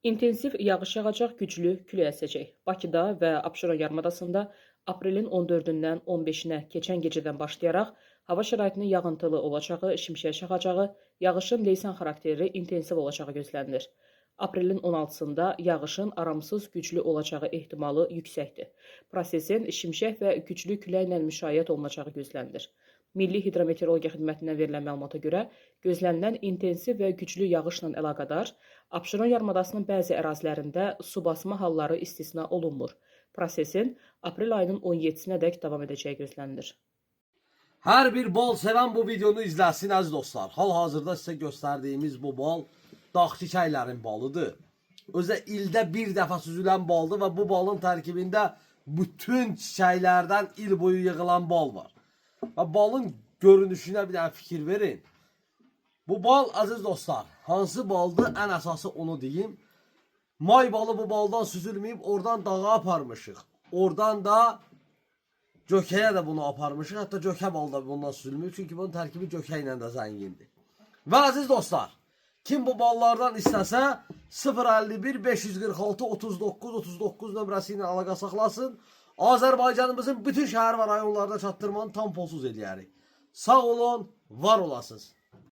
İntensiv yağış yağacaq, güclü külək əsəcək. Bakıda və Abşeron yarımadasında aprelin 14-dən 15-nə keçən gecədən başlayaraq hava şəraitinin yağıntılı olacağı, şimşək çaxacağı, yağışın leysan xarakterli intensiv olacağı gözlənilir. Aprelin 16-sında yağışın aramsız güclü olacağı ehtimalı yüksəkdir. Prosesin şimşək və güclü küləklə müşayiət olunacağı gözlənilir. Milli Hidrometeorologiya Xidmətindən verilən məlumata görə gözlənilən intensiv və güclü yağışla əlaqədar Abşeron yarımadasının bəzi ərazilərində su basma halları istisna olunmur. Prosesin aprel ayının 17-sinədək davam edəcəyi gözlənilir. Her bir bal seven bu videonu izlesin aziz dostlar. Hal-hazırda size gösterdiğimiz bu bal dağ çiçəklərin balıdır. Özə ildə bir dəfə süzülən baldır və bu balın tərkibində bütün çiçəklərdən il boyu yığılan bal var. Və balın görünüşünə bir dənə fikir verin. Bu bal aziz dostlar, hansı baldır? Ən əsası onu deyim. May balı bu baldan süzülməyib, oradan dağa aparmışıq. Oradan da Cökəyə də bunu aparmışıq. Hətta cökə balı da bundan süzülməyib. Çünki bunun tərkibi cökə ilə də zəngindir. Və aziz dostlar, kim bu ballardan istəsə 051 546 39 39 nömrəsi ilə əlaqə saxlasın. Azərbaycanımızın bütün şəhər və rayonlarda çatdırmanı tam pulsuz eləyərik. Sağ olun, var olasınız.